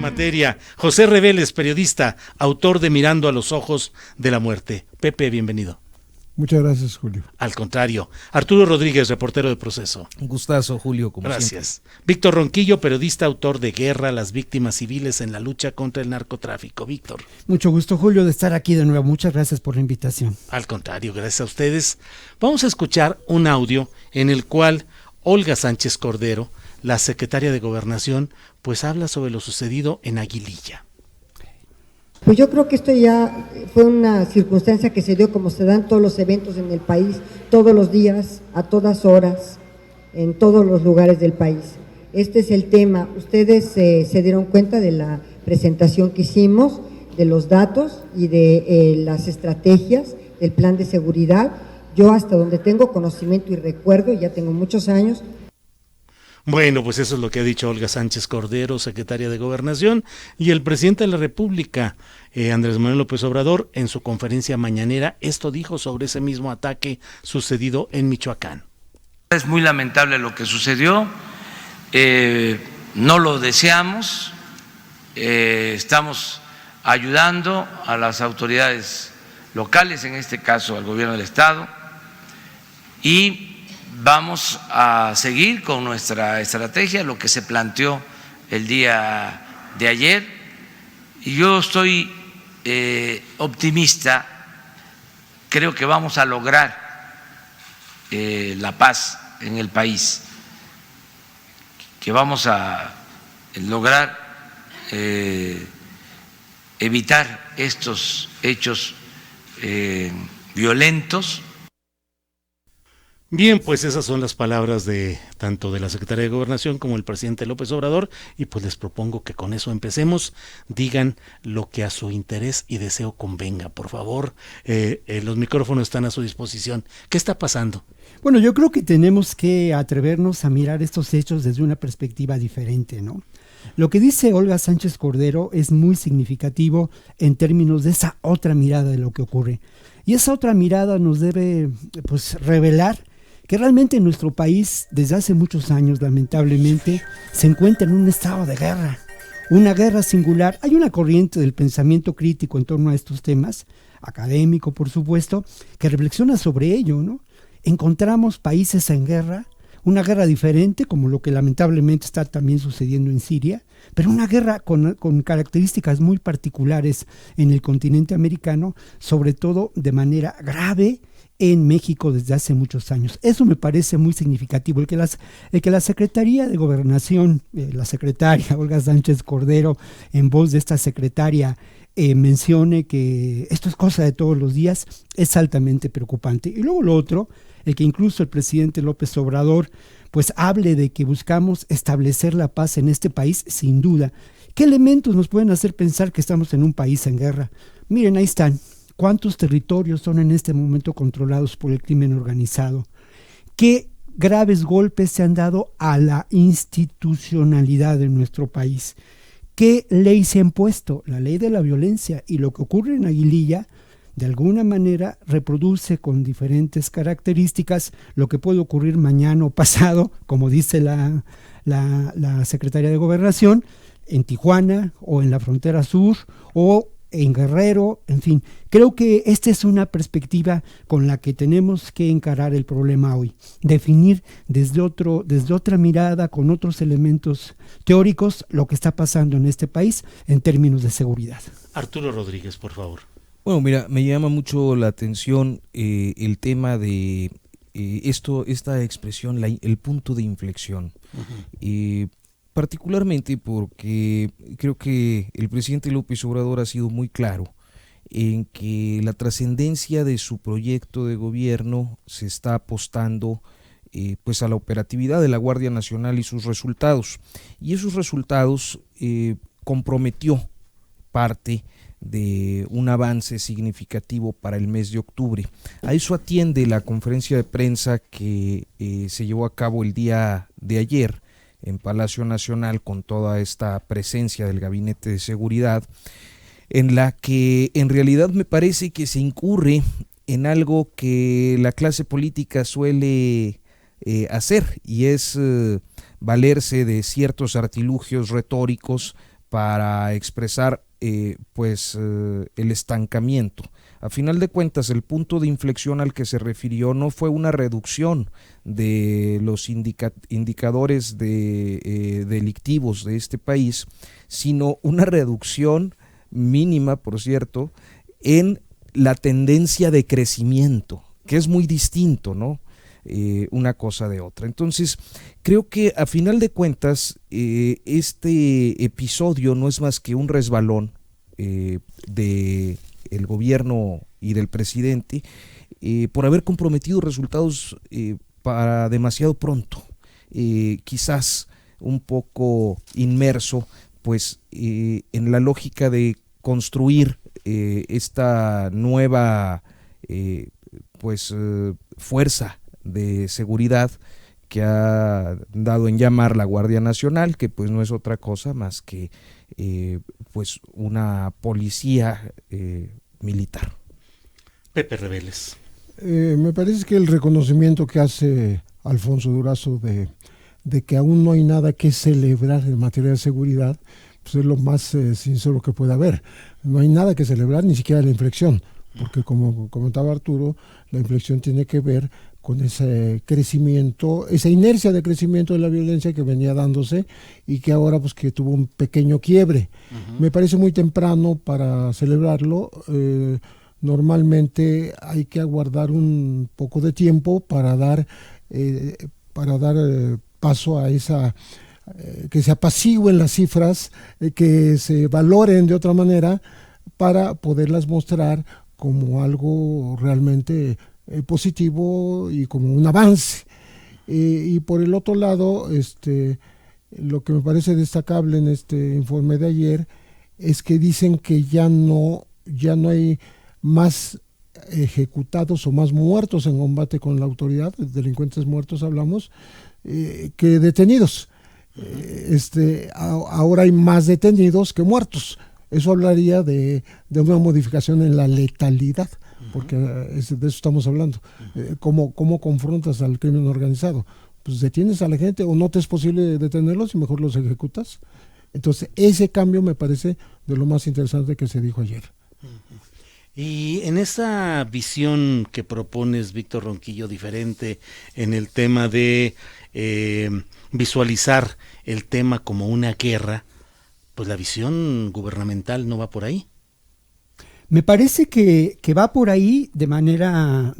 materia. José Reveles, periodista, autor de Mirando a los ojos de la muerte. Pepe, bienvenido. Muchas gracias, Julio. Al contrario. Arturo Rodríguez, reportero de Proceso. Un gustazo, Julio, como Gracias. siempre. Víctor Ronquillo, periodista, autor de Guerra, las víctimas civiles en la lucha contra el narcotráfico. Víctor. Mucho gusto, Julio, de estar aquí de nuevo. Muchas gracias por la invitación. Al contrario, gracias a ustedes. Vamos a escuchar un audio en el cual Olga Sánchez Cordero, la secretaria de Gobernación, pues habla sobre lo sucedido en Aguililla. Pues yo creo que esto ya fue una circunstancia que se dio como se dan todos los eventos en el país, todos los días, a todas horas, en todos los lugares del país. Este es el tema. Ustedes se dieron cuenta de la presentación que hicimos, de los datos y de las estrategias del plan de seguridad. Yo hasta donde tengo conocimiento y recuerdo, ya tengo muchos años. Bueno, pues eso es lo que ha dicho Olga Sánchez Cordero, secretaria de Gobernación, y el presidente de la República, Andrés Manuel López Obrador, en su conferencia mañanera, esto dijo sobre ese mismo ataque sucedido en Michoacán. Es muy lamentable lo que sucedió, no lo deseamos, estamos ayudando a las autoridades locales, en este caso al gobierno del Estado, y vamos a seguir con nuestra estrategia, lo que se planteó el día de ayer, y yo estoy optimista, creo que vamos a lograr la paz en el país, que vamos a lograr evitar estos hechos violentos. Bien, pues esas son las palabras de tanto de la secretaria de Gobernación como el presidente López Obrador, y pues les propongo que con eso empecemos. Digan lo que a su interés y deseo convenga, por favor. Los micrófonos están a su disposición. ¿Qué está pasando? Bueno, yo creo que tenemos que atrevernos a mirar estos hechos desde una perspectiva diferente, ¿no? Lo que dice Olga Sánchez Cordero es muy significativo en términos de esa otra mirada de lo que ocurre. Y esa otra mirada nos debe, pues, revelar que realmente nuestro país, desde hace muchos años, lamentablemente, se encuentra en un estado de guerra, una guerra singular. Hay una corriente del pensamiento crítico en torno a estos temas, académico, por supuesto, que reflexiona sobre ello, ¿no? Encontramos países en guerra, una guerra diferente, como lo que lamentablemente está también sucediendo en Siria, pero una guerra con características muy particulares en el continente americano, sobre todo de manera grave en México desde hace muchos años. Eso me parece muy significativo, el que la Secretaría de Gobernación, la secretaria Olga Sánchez Cordero, en voz de esta secretaria, mencione que esto es cosa de todos los días, es altamente preocupante. Y luego lo otro, el que incluso el presidente López Obrador pues hable de que buscamos establecer la paz en este país, sin duda. ¿Qué elementos nos pueden hacer pensar que estamos en un país en guerra? Miren, ahí están. ¿Cuántos territorios son en este momento controlados por el crimen organizado? ¿Qué graves golpes se han dado a la institucionalidad de nuestro país? ¿Qué ley se ha impuesto? La ley de la violencia. Y lo que ocurre en Aguililla, de alguna manera, reproduce con diferentes características lo que puede ocurrir mañana o pasado, como dice la secretaria de Gobernación, en Tijuana o en la frontera sur o en Guerrero, en fin. Creo que esta es una perspectiva con la que tenemos que encarar el problema hoy, definir desde otra mirada, con otros elementos teóricos, lo que está pasando en este país en términos de seguridad. Arturo Rodríguez, por favor. Bueno, mira, me llama mucho la atención el tema de esta expresión, el punto de inflexión. Uh-huh. Particularmente porque creo que el presidente López Obrador ha sido muy claro en que la trascendencia de su proyecto de gobierno se está apostando pues a la operatividad de la Guardia Nacional y sus resultados. Y esos resultados comprometió parte de un avance significativo para el mes de octubre. A eso atiende la conferencia de prensa que se llevó a cabo el día de ayer en Palacio Nacional, con toda esta presencia del Gabinete de Seguridad, en la que en realidad me parece que se incurre en algo que la clase política suele hacer, y es valerse de ciertos artilugios retóricos para expresar el estancamiento. A final de cuentas, el punto de inflexión al que se refirió no fue una reducción de los indicadores delictivos de este país, sino una reducción mínima, por cierto, en la tendencia de crecimiento, que es muy distinto, ¿no? Una cosa de otra. Entonces, creo que a final de cuentas, este episodio no es más que un resbalón de el gobierno y del presidente por haber comprometido resultados para demasiado pronto, quizás un poco inmerso pues en la lógica de construir esta nueva fuerza de seguridad que ha dado en llamar la Guardia Nacional, que pues no es otra cosa más que una policía militar. Pepe Reveles. Me parece que el reconocimiento que hace Alfonso Durazo de que aún no hay nada que celebrar en materia de seguridad, pues es lo más sincero que puede haber. No hay nada que celebrar, ni siquiera la inflexión, porque como comentaba Arturo, la inflexión tiene que ver con ese crecimiento, esa inercia de crecimiento de la violencia que venía dándose y que ahora pues que tuvo un pequeño quiebre. Me parece muy temprano para celebrarlo. Normalmente hay que aguardar un poco de tiempo para dar paso a esa que se apacigüen las cifras, que se valoren de otra manera para poderlas mostrar como algo realmente positivo y como un avance. Y por el otro lado, lo que me parece destacable en este informe de ayer es que dicen que ya no hay más ejecutados o más muertos en combate con la autoridad, delincuentes muertos hablamos, que detenidos. Ahora hay más detenidos que muertos. Eso hablaría de una modificación en la letalidad, porque de eso estamos hablando. ¿Cómo confrontas al crimen organizado? Pues detienes a la gente o no te es posible detenerlos y mejor los ejecutas. Entonces ese cambio me parece de lo más interesante que se dijo ayer. Y en esa visión que propones, Víctor Ronquillo, diferente en el tema de visualizar el tema como una guerra, pues la visión gubernamental no va por ahí. Me parece que va por ahí de manera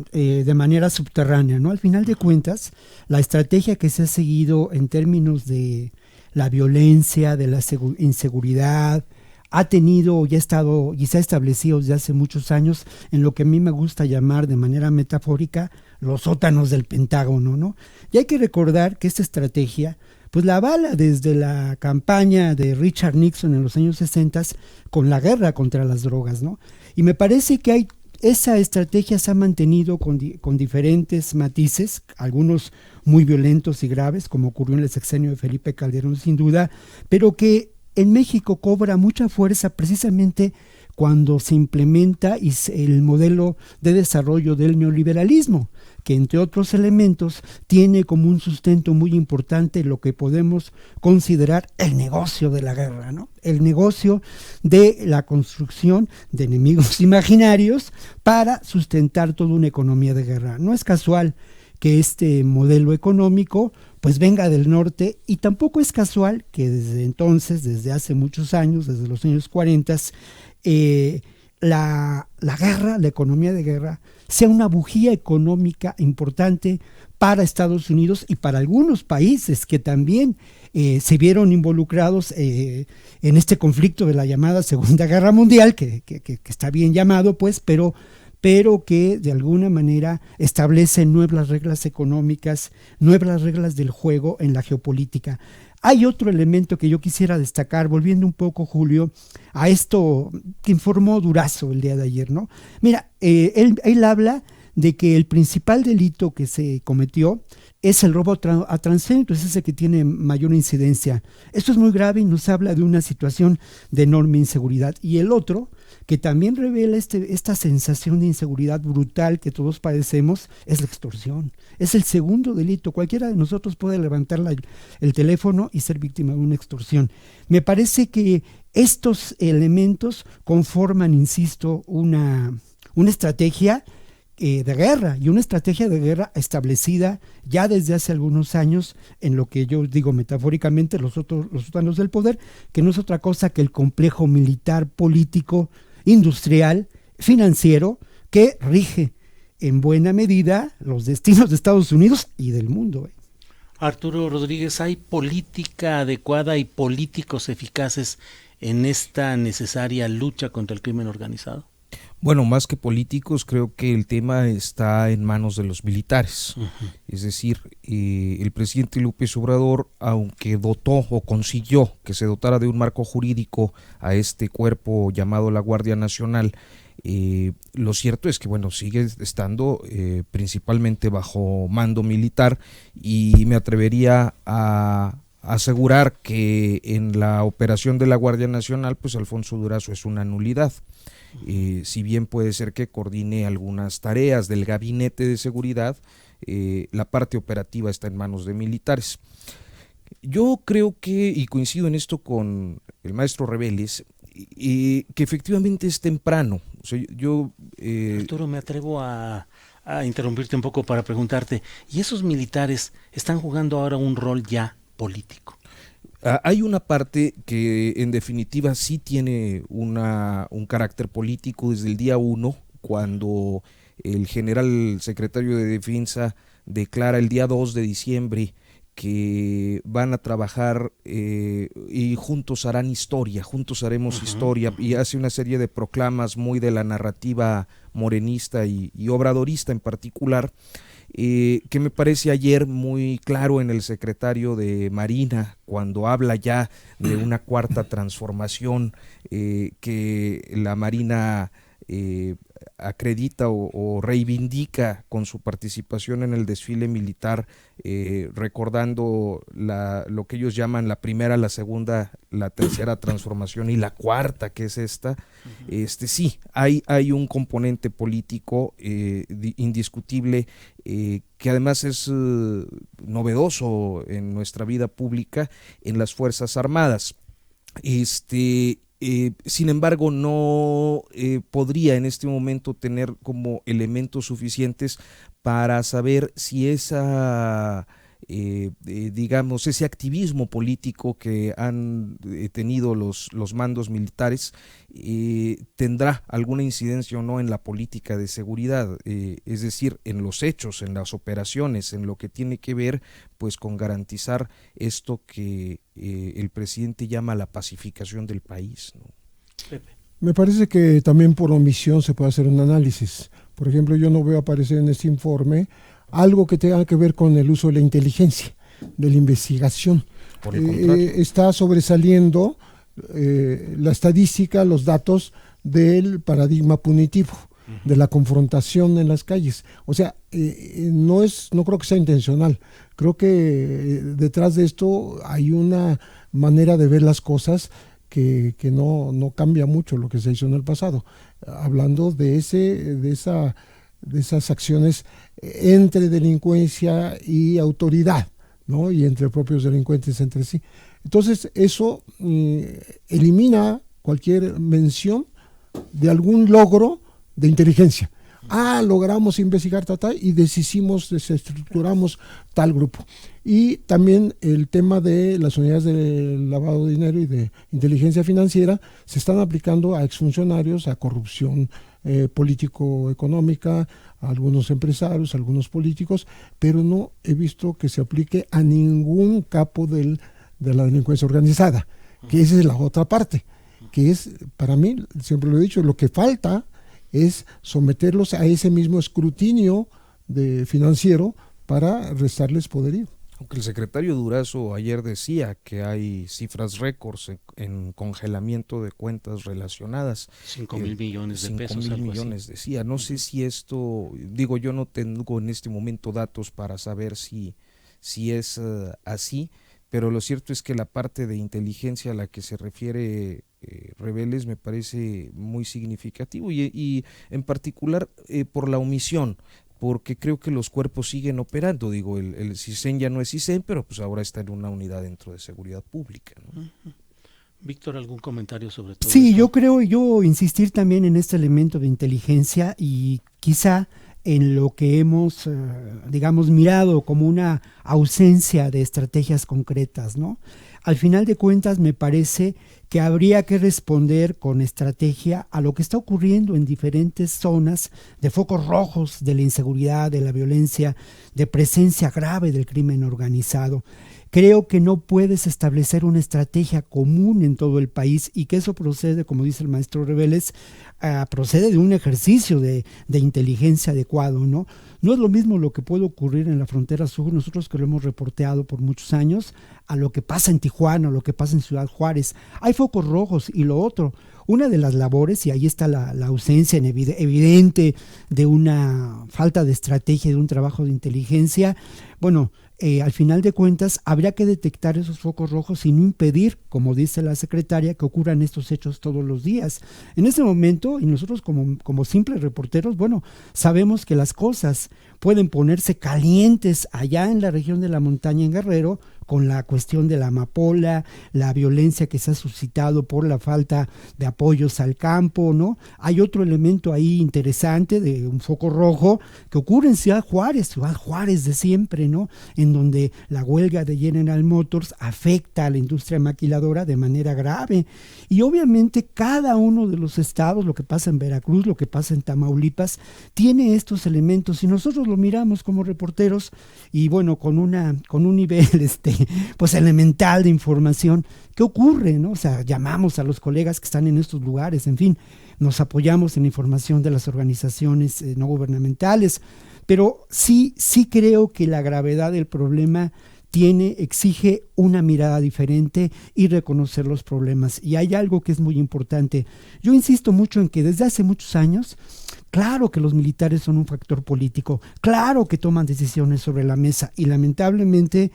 subterránea, ¿no? Al final de cuentas, la estrategia que se ha seguido en términos de la violencia, de la inseguridad, ha tenido y se ha establecido desde hace muchos años en lo que a mí me gusta llamar de manera metafórica los sótanos del Pentágono, ¿no? Y hay que recordar que esta estrategia pues la avala desde la campaña de Richard Nixon en los años 60 con la guerra contra las drogas, ¿no? Y me parece que esa estrategia se ha mantenido con diferentes matices, algunos muy violentos y graves, como ocurrió en el sexenio de Felipe Calderón sin duda, pero que en México cobra mucha fuerza precisamente cuando se implementa el modelo de desarrollo del neoliberalismo, que entre otros elementos tiene como un sustento muy importante lo que podemos considerar el negocio de la guerra, ¿no? El negocio de la construcción de enemigos imaginarios para sustentar toda una economía de guerra. No es casual que este modelo económico pues venga del norte, y tampoco es casual que desde entonces, desde hace muchos años, desde los años 40, la guerra, la economía de guerra, sea una bujía económica importante para Estados Unidos y para algunos países que también se vieron involucrados en este conflicto de la llamada Segunda Guerra Mundial, que está bien llamado, pues, pero que de alguna manera establece nuevas reglas económicas, nuevas reglas del juego en la geopolítica. Hay otro elemento que yo quisiera destacar, volviendo un poco, Julio, a esto que informó Durazo el día de ayer, ¿no? Mira, él habla de que el principal delito que se cometió es el robo a transgénero, es ese que tiene mayor incidencia. Esto es muy grave y nos habla de una situación de enorme inseguridad. Y el otro, que también revela esta sensación de inseguridad brutal que todos padecemos, es la extorsión. Es el segundo delito. Cualquiera de nosotros puede levantar el teléfono y ser víctima de una extorsión. Me parece que Estos elementos conforman, insisto, una estrategia de guerra, y una estrategia de guerra establecida ya desde hace algunos años en lo que yo digo metafóricamente los sótanos del poder, que no es otra cosa que el complejo militar, político, industrial, financiero, que rige en buena medida los destinos de Estados Unidos y del mundo. Arturo Rodríguez, ¿hay política adecuada y políticos eficaces en esta necesaria lucha contra el crimen organizado? Bueno, más que políticos, creo que el tema está en manos de los militares. Es decir, el presidente López Obrador, aunque dotó o consiguió que se dotara de un marco jurídico a este cuerpo llamado la Guardia Nacional, lo cierto es que bueno, sigue estando principalmente bajo mando militar, y me atrevería a asegurar que en la operación de la Guardia Nacional, pues Alfonso Durazo es una nulidad. Si bien puede ser que coordine algunas tareas del gabinete de seguridad, la parte operativa está en manos de militares. Yo creo que, y coincido en esto con el maestro Reveles, que efectivamente es temprano. O sea, Arturo, me atrevo a interrumpirte un poco para preguntarte, ¿y esos militares están jugando ahora un rol ya político? Hay una parte que en definitiva sí tiene un carácter político desde el día 1, cuando el general secretario de Defensa declara el día 2 de diciembre que van a trabajar y juntos harán historia, juntos haremos historia, y hace una serie de proclamas muy de la narrativa morenista y obradorista en particular, que me parece ayer muy claro en el secretario de Marina, cuando habla ya de una cuarta transformación que la Marina acredita o reivindica con su participación en el desfile militar, recordando lo que ellos llaman la primera, la segunda, la tercera transformación y la cuarta, que es esta. Sí, hay un componente político indiscutible, que además es novedoso en nuestra vida pública en las Fuerzas Armadas. Sin embargo, no podría en este momento tener como elementos suficientes para saber si digamos, ese activismo político que han tenido los mandos militares tendrá alguna incidencia o no en la política de seguridad, es decir, en los hechos, en las operaciones, en lo que tiene que ver pues con garantizar esto que el presidente llama la pacificación del país, ¿no? Pepe. Me parece que también por omisión se puede hacer un análisis. Por ejemplo, yo no veo aparecer en este informe algo que tenga que ver con el uso de la inteligencia, de la investigación. Por el contrario. Está sobresaliendo la estadística, los datos del paradigma punitivo, de la confrontación en las calles. O sea, no creo que sea intencional. Creo que detrás de esto hay una manera de ver las cosas que no cambia mucho lo que se hizo en el pasado. Hablando de esas acciones entre delincuencia y autoridad, ¿no? Y entre propios delincuentes entre sí. Entonces, eso elimina cualquier mención de algún logro de inteligencia. Logramos investigar y desestructuramos tal grupo. Y también el tema de las unidades de lavado de dinero y de inteligencia financiera se están aplicando a exfuncionarios, a corrupción político-económica, a algunos empresarios, a algunos políticos, pero no he visto que se aplique a ningún capo de la delincuencia organizada, que esa es la otra parte, que es, para mí, siempre lo he dicho, lo que falta es someterlos a ese mismo escrutinio financiero para restarles poderío. Aunque el secretario Durazo ayer decía que hay cifras récords en congelamiento de cuentas relacionadas. 5,000 millones de pesos. 5,000 millones decía. No sé si esto, digo, yo no tengo en este momento datos para saber si es así, pero lo cierto es que la parte de inteligencia a la que se refiere Reveles me parece muy significativo y en particular por la omisión, porque creo que los cuerpos siguen operando. Digo, el CISEN ya no es CISEN, pero pues ahora está en una unidad dentro de seguridad pública, ¿no? Víctor, ¿algún comentario sobre todo Sí, esto? yo insistir también en este elemento de inteligencia y quizá en lo que hemos, digamos, mirado como una ausencia de estrategias concretas, ¿no? Al final de cuentas, me parece que habría que responder con estrategia a lo que está ocurriendo en diferentes zonas de focos rojos de la inseguridad, de la violencia, de presencia grave del crimen organizado. Creo que no puedes establecer una estrategia común en todo el país y que eso procede, como dice el maestro Reveles, procede de un ejercicio de inteligencia adecuado, ¿no? No es lo mismo lo que puede ocurrir en la frontera sur, nosotros que lo hemos reporteado por muchos años, a lo que pasa en Tijuana, a lo que pasa en Ciudad Juárez. Hay focos rojos y lo otro. Una de las labores, y ahí está la ausencia evidente de una falta de estrategia, de un trabajo de inteligencia, bueno, al final de cuentas habría que detectar esos focos rojos y no impedir, como dice la secretaria, que ocurran estos hechos todos los días. En ese momento, y nosotros como simples reporteros, bueno, sabemos que las cosas pueden ponerse calientes allá en la región de la montaña en Guerrero, con la cuestión de la amapola, la violencia que se ha suscitado por la falta de apoyos al campo, ¿no? Hay otro elemento ahí interesante de un foco rojo que ocurre en Ciudad Juárez de siempre, ¿no? En donde la huelga de General Motors afecta a la industria maquiladora de manera grave. Y obviamente cada uno de los estados, lo que pasa en Veracruz, lo que pasa en Tamaulipas, tiene estos elementos y nosotros lo miramos como reporteros y bueno, con un nivel pues elemental de información. ¿Qué ocurre, no? O sea, llamamos a los colegas que están en estos lugares, en fin, nos apoyamos en la información de las organizaciones no gubernamentales, pero sí creo que la gravedad del problema exige una mirada diferente y reconocer los problemas. Y hay algo que es muy importante. Yo insisto mucho en que desde hace muchos años, claro que los militares son un factor político, claro que toman decisiones sobre la mesa y lamentablemente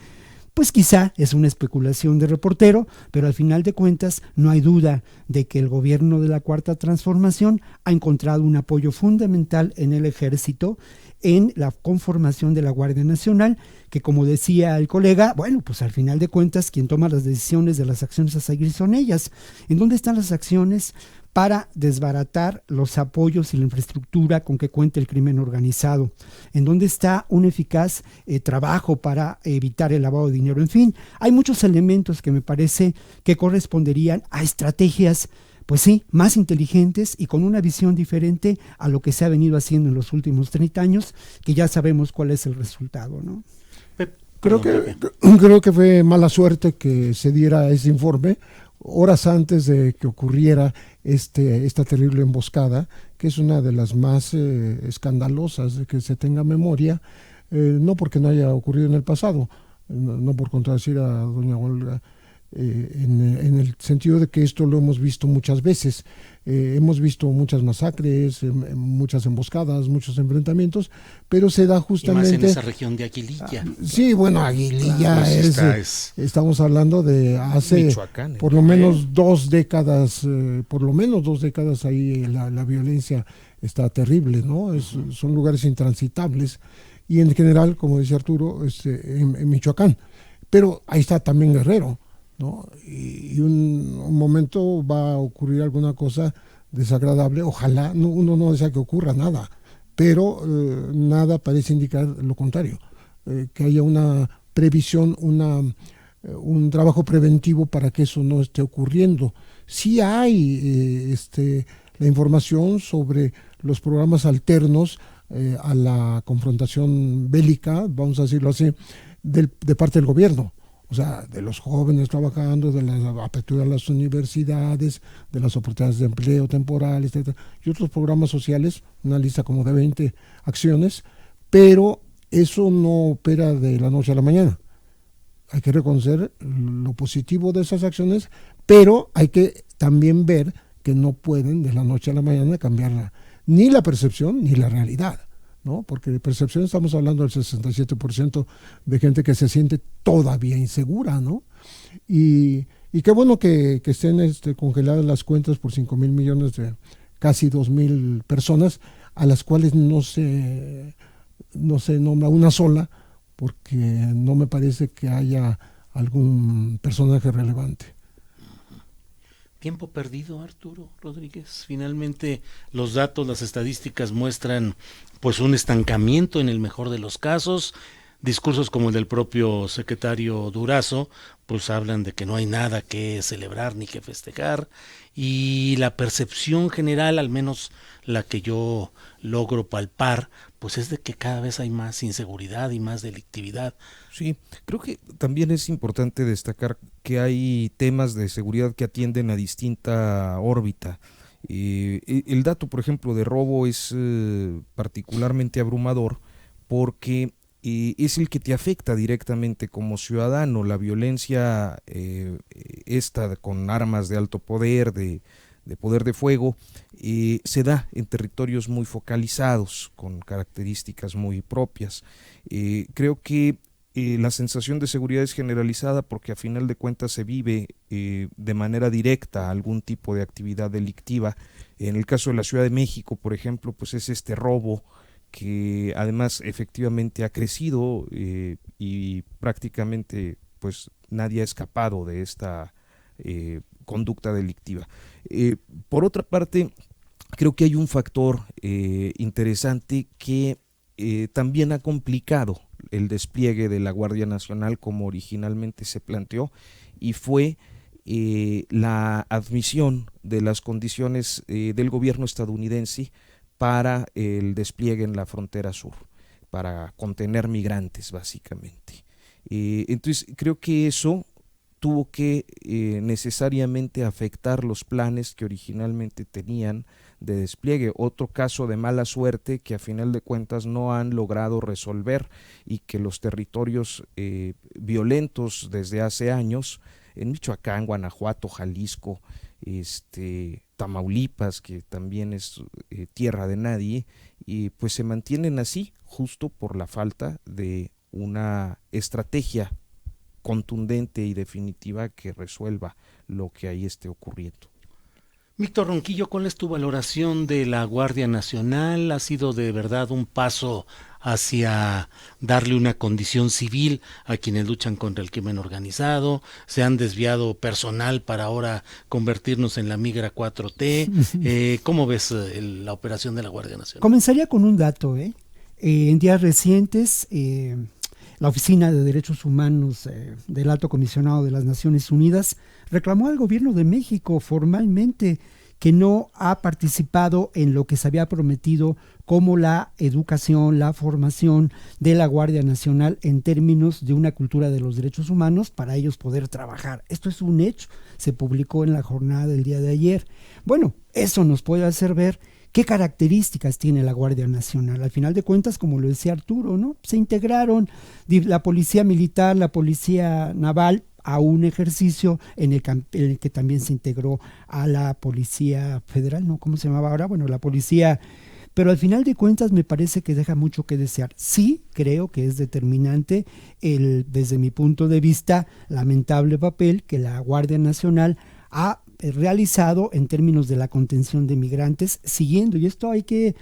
pues quizá es una especulación de reportero, pero al final de cuentas no hay duda de que el gobierno de la Cuarta Transformación ha encontrado un apoyo fundamental en el ejército, en la conformación de la Guardia Nacional, que como decía el colega, bueno, pues al final de cuentas quien toma las decisiones de las acciones a seguir son ellas. ¿En dónde están las acciones para desbaratar los apoyos y la infraestructura con que cuenta el crimen organizado? ¿En dónde está un eficaz trabajo para evitar el lavado de dinero? En fin, hay muchos elementos que me parece que corresponderían a estrategias, pues sí, más inteligentes y con una visión diferente a lo que se ha venido haciendo en los últimos 30 años, que ya sabemos cuál es el resultado, ¿no? Creo que fue mala suerte que se diera ese informe horas antes de que ocurriera esta terrible emboscada, que es una de las más escandalosas de que se tenga memoria, no porque no haya ocurrido en el pasado, no por contradecir a doña Olga, en el sentido de que esto lo hemos visto muchas veces. Hemos visto muchas masacres, muchas emboscadas, muchos enfrentamientos, pero se da justamente... Y más en esa región de Aguililla. Sí, bueno, Aguililla estamos hablando de hace por lo menos 2 décadas, ahí la violencia está terrible, ¿no? Son lugares intransitables y en general, como dice Arturo, en Michoacán, pero ahí está también Guerrero, ¿no? Y un momento va a ocurrir alguna cosa desagradable, ojalá, uno no desea que ocurra nada, pero nada parece indicar lo contrario, que haya una previsión, un trabajo preventivo para que eso no esté ocurriendo. Sí hay la información sobre los programas alternos a la confrontación bélica, vamos a decirlo así, de parte del gobierno. O sea, de los jóvenes trabajando, de la apertura de las universidades, de las oportunidades de empleo temporal, etc. Y otros programas sociales, una lista como de 20 acciones, pero eso no opera de la noche a la mañana. Hay que reconocer lo positivo de esas acciones, pero hay que también ver que no pueden de la noche a la mañana cambiar ni la percepción ni la realidad, ¿no? Porque de percepción estamos hablando del 67% de gente que se siente todavía insegura, ¿no? Y qué bueno que estén congeladas las cuentas por 5,000 millones de casi 2,000 personas, a las cuales no se nombra una sola, porque no me parece que haya algún personaje relevante. Tiempo perdido, Arturo Rodríguez. Finalmente los datos, las estadísticas muestran pues un estancamiento en el mejor de los casos. Discursos como el del propio secretario Durazo pues hablan de que no hay nada que celebrar ni que festejar, y la percepción general, al menos la que yo logro palpar, pues es de que cada vez hay más inseguridad y más delictividad. Sí, creo que también es importante destacar que hay temas de seguridad que atienden a distinta órbita. El dato, por ejemplo, de robo es particularmente abrumador porque es el que te afecta directamente como ciudadano. La violencia esta con armas de alto poder, de poder de fuego, se da en territorios muy focalizados, con características muy propias. Creo que la sensación de seguridad es generalizada porque a final de cuentas se vive de manera directa algún tipo de actividad delictiva. En el caso de la Ciudad de México, por ejemplo, pues es este robo que además efectivamente ha crecido y prácticamente pues nadie ha escapado de esta conducta delictiva. Por otra parte, creo que hay un factor interesante que también ha complicado el despliegue de la Guardia Nacional como originalmente se planteó, y fue la admisión de las condiciones del gobierno estadounidense para el despliegue en la frontera sur, para contener migrantes básicamente. Entonces creo que eso tuvo que necesariamente afectar los planes que originalmente tenían de despliegue. Otro caso de mala suerte que a final de cuentas no han logrado resolver, y que los territorios violentos desde hace años, en Michoacán, Guanajuato, Jalisco, Tamaulipas, que también es tierra de nadie, y pues se mantienen así justo por la falta de una estrategia contundente y definitiva que resuelva lo que ahí esté ocurriendo. Víctor Ronquillo, ¿cuál es tu valoración de la Guardia Nacional? ¿Ha sido de verdad un paso hacia darle una condición civil a quienes luchan contra el crimen organizado? ¿Se han desviado personal para ahora convertirnos en la migra 4T? ¿Cómo ves la operación de la Guardia Nacional? Comenzaría con un dato. En días recientes, la Oficina de Derechos Humanos del Alto Comisionado de las Naciones Unidas reclamó al gobierno de México formalmente que no ha participado en lo que se había prometido como la educación, la formación de la Guardia Nacional en términos de una cultura de los derechos humanos para ellos poder trabajar. Esto es un hecho, se publicó en la jornada del día de ayer. Bueno, eso nos puede hacer ver qué características tiene la Guardia Nacional. Al final de cuentas, como lo decía Arturo, ¿no? Se integraron la policía militar, la policía naval, a un ejercicio en el que también se integró a la Policía Federal, ¿no? ¿Cómo se llamaba ahora? Bueno, la policía, pero al final de cuentas me parece que deja mucho que desear. Sí, creo que es determinante desde mi punto de vista, lamentable papel que la Guardia Nacional ha realizado en términos de la contención de migrantes, siguiendo, y esto hay que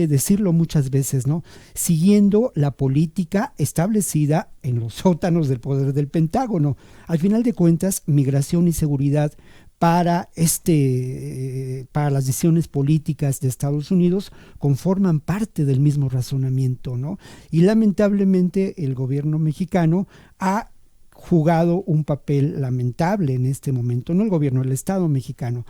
decirlo muchas veces, ¿no? Siguiendo la política establecida en los sótanos del poder del Pentágono. Al final de cuentas, migración y seguridad para las decisiones políticas de Estados Unidos conforman parte del mismo razonamiento, ¿no? Y lamentablemente el gobierno mexicano ha jugado un papel lamentable en este momento, no el gobierno, el Estado mexicano.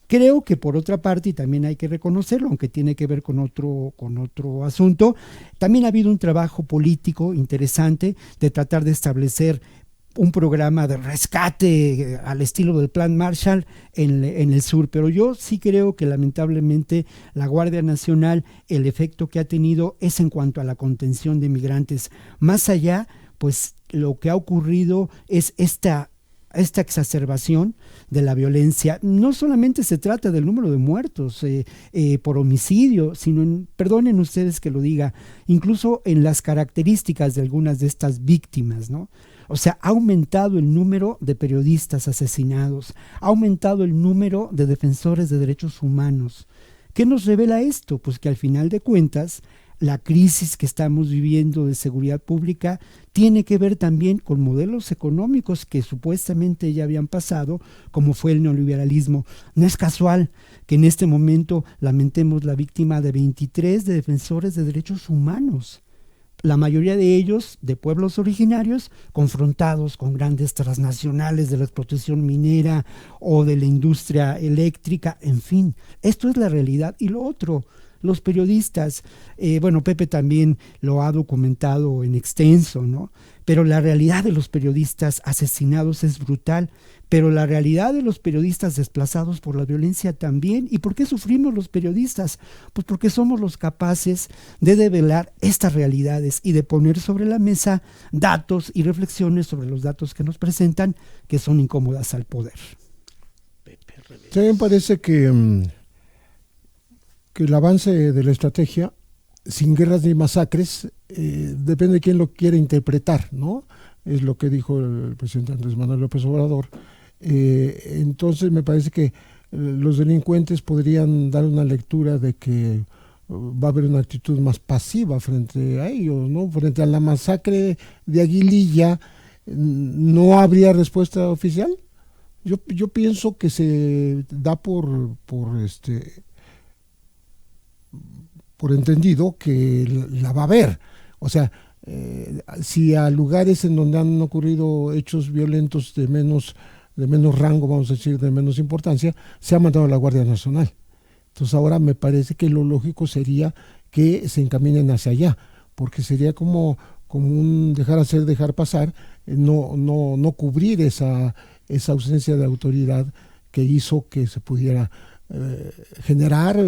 Creo que por otra parte, y también hay que reconocerlo, aunque tiene que ver con otro asunto, también ha habido un trabajo político interesante de tratar de establecer un programa de rescate al estilo del Plan Marshall en el sur, pero yo sí creo que lamentablemente la Guardia Nacional, el efecto que ha tenido es en cuanto a la contención de migrantes. Más allá, pues lo que ha ocurrido es esta exacerbación de la violencia. No solamente se trata del número de muertos por homicidio, sino, perdonen ustedes que lo diga, incluso en las características de algunas de estas víctimas, ¿no? O sea, ha aumentado el número de periodistas asesinados, ha aumentado el número de defensores de derechos humanos. ¿Qué nos revela esto? Pues que al final de cuentas, la crisis que estamos viviendo de seguridad pública tiene que ver también con modelos económicos que supuestamente ya habían pasado, como fue el neoliberalismo. No es casual que en este momento lamentemos la víctima de 23 de defensores de derechos humanos, la mayoría de ellos de pueblos originarios confrontados con grandes transnacionales de la explotación minera o de la industria eléctrica, en fin, esto es la realidad. Y lo otro, los periodistas, bueno, Pepe también lo ha documentado en extenso, ¿no? Pero la realidad de los periodistas asesinados es brutal, pero la realidad de los periodistas desplazados por la violencia también. ¿Y por qué sufrimos los periodistas? Pues porque somos los capaces de develar estas realidades y de poner sobre la mesa datos y reflexiones sobre los datos que nos presentan, que son incómodas al poder. Sí, me parece que el avance de la estrategia, sin guerras ni masacres, depende de quién lo quiere interpretar, ¿no? Es lo que dijo el presidente Andrés Manuel López Obrador. Entonces me parece que los delincuentes podrían dar una lectura de que va a haber una actitud más pasiva frente a ellos, ¿no? Frente a la masacre de Aguililla, ¿no habría respuesta oficial? Yo pienso que se da por entendido que la va a haber. O sea, si a lugares en donde han ocurrido hechos violentos de menos rango, vamos a decir, de menos importancia, se ha mandado a la Guardia Nacional. Entonces ahora me parece que lo lógico sería que se encaminen hacia allá, porque sería como un dejar hacer, dejar pasar, no cubrir esa ausencia de autoridad que hizo que se pudiera generar,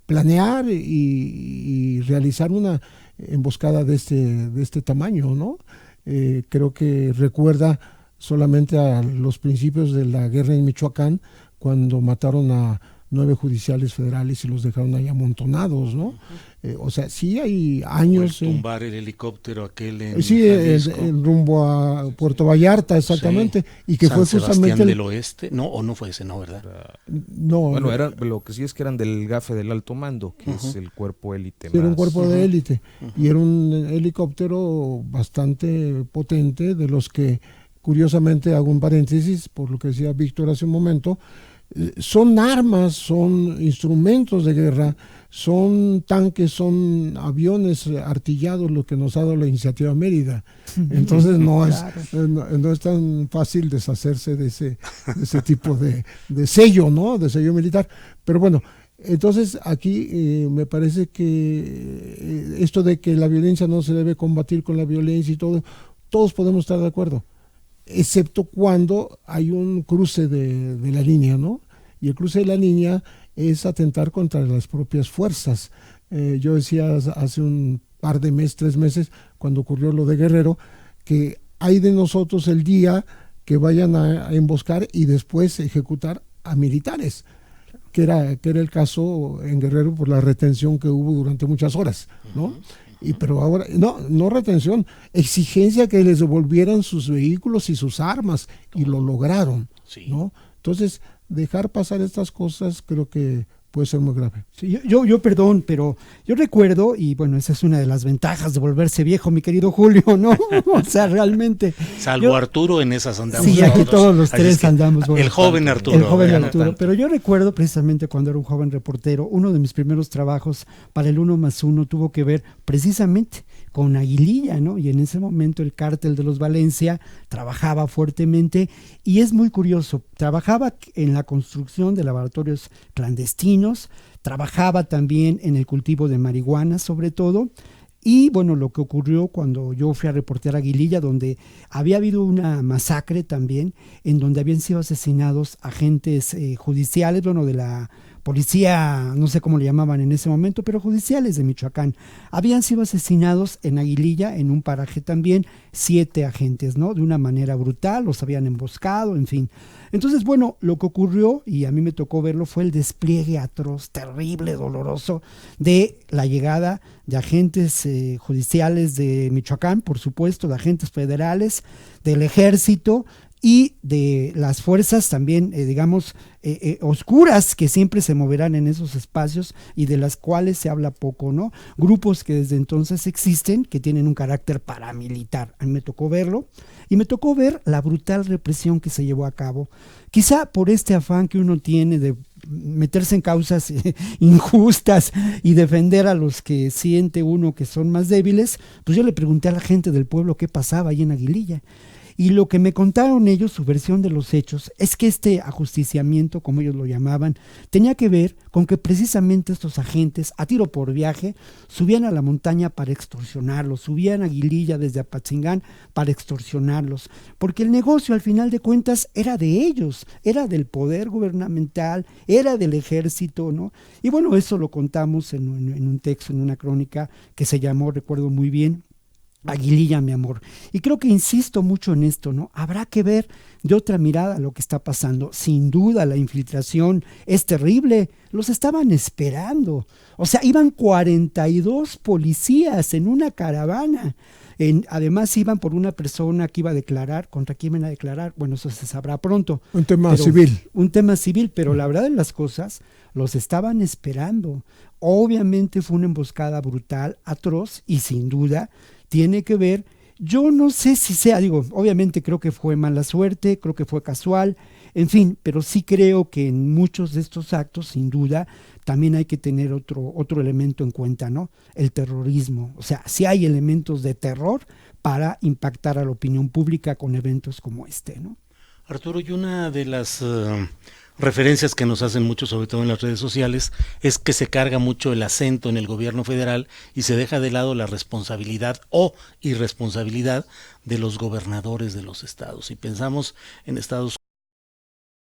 planear y realizar una emboscada de este tamaño, ¿no? Creo que recuerda solamente a los principios de la guerra en Michoacán, cuando mataron a 9 judiciales federales y los dejaron ahí amontonados, ¿no? O sea, sí hay años... tumbar el helicóptero aquel en en rumbo a Puerto Vallarta, exactamente, sí. Y que San fue Sebastián justamente del Oeste, no fue ese, no, ¿verdad? No. Bueno, lo que sí es que eran del GAFE del alto mando, que es el cuerpo élite. Era un cuerpo de élite, y era un helicóptero bastante potente, de los que, curiosamente, hago un paréntesis, por lo que decía Víctor hace un momento, son armas, son instrumentos de guerra, son tanques, son aviones artillados, lo que nos ha dado la iniciativa Mérida. Entonces no es tan fácil deshacerse de ese tipo de sello, ¿no? De sello militar. Pero bueno, entonces aquí me parece que esto de que la violencia no se debe combatir con la violencia y todo, todos podemos estar de acuerdo, excepto cuando hay un cruce de la línea, ¿no? Y el cruce de la línea es atentar contra las propias fuerzas. Yo decía hace un par de meses, 3 meses, cuando ocurrió lo de Guerrero, que hay de nosotros el día que vayan a emboscar y después ejecutar a militares, que era el caso en Guerrero por la retención que hubo durante muchas horas, ¿no? Pero ahora, no retención, exigencia que les devolvieran sus vehículos y sus armas, y lo lograron, sí. ¿No? Entonces, dejar pasar estas cosas creo que puede ser muy grave. Sí, yo perdón, pero yo recuerdo, y bueno, esa es una de las ventajas de volverse viejo, mi querido Julio, ¿no? O sea, realmente. Salvo Arturo, en esas andamos. Sí, aquí todos los tres andamos. El joven Arturo. El joven Arturo. Pero yo recuerdo precisamente cuando era un joven reportero, uno de mis primeros trabajos para el 1+1 tuvo que ver precisamente con Aguililla, ¿no? Y en ese momento el cártel de los Valencia trabajaba fuertemente, y es muy curioso, trabajaba en la construcción de laboratorios clandestinos, trabajaba también en el cultivo de marihuana sobre todo, y bueno, lo que ocurrió cuando yo fui a reportear a Aguililla, donde había habido una masacre también, en donde habían sido asesinados agentes judiciales, bueno, de la policía, no sé cómo le llamaban en ese momento, pero judiciales de Michoacán. Habían sido asesinados en Aguililla, en un paraje también, 7 agentes, ¿no? De una manera brutal, los habían emboscado, en fin. Entonces, bueno, lo que ocurrió, y a mí me tocó verlo, fue el despliegue atroz, terrible, doloroso, de la llegada de agentes judiciales de Michoacán, por supuesto, de agentes federales, del ejército, y de las fuerzas también, oscuras que siempre se moverán en esos espacios y de las cuales se habla poco, ¿no? Grupos que desde entonces existen, que tienen un carácter paramilitar. A mí me tocó verlo y me tocó ver la brutal represión que se llevó a cabo. Quizá por este afán que uno tiene de meterse en causas injustas y defender a los que siente uno que son más débiles, pues yo le pregunté a la gente del pueblo qué pasaba ahí en Aguililla. Y lo que me contaron ellos, su versión de los hechos, es que este ajusticiamiento, como ellos lo llamaban, tenía que ver con que precisamente estos agentes, a tiro por viaje, subían a la montaña para extorsionarlos, subían a Aguililla desde Apatzingán para extorsionarlos, porque el negocio al final de cuentas era de ellos, era del poder gubernamental, era del ejército, ¿no? Y bueno, eso lo contamos en un texto, en una crónica que se llamó, recuerdo muy bien, Aguililla, mi amor. Y creo que insisto mucho en esto, ¿no? Habrá que ver de otra mirada lo que está pasando. Sin duda la infiltración es terrible. Los estaban esperando. O sea, iban 42 policías en una caravana. Además iban por una persona que iba a declarar. ¿Contra quién iban a declarar? Bueno, eso se sabrá pronto. Un tema civil. Un tema civil, pero la verdad de las cosas, los estaban esperando. Obviamente fue una emboscada brutal, atroz, y sin duda tiene que ver, yo no sé si sea, obviamente creo que fue mala suerte, creo que fue casual, en fin, pero sí creo que en muchos de estos actos, sin duda, también hay que tener otro elemento en cuenta, ¿no? El terrorismo. O sea, sí hay elementos de terror para impactar a la opinión pública con eventos como este, ¿no? Arturo, y una de las referencias que nos hacen mucho, sobre todo en las redes sociales, es que se carga mucho el acento en el gobierno federal y se deja de lado la responsabilidad o irresponsabilidad de los gobernadores de los estados. Y pensamos en estados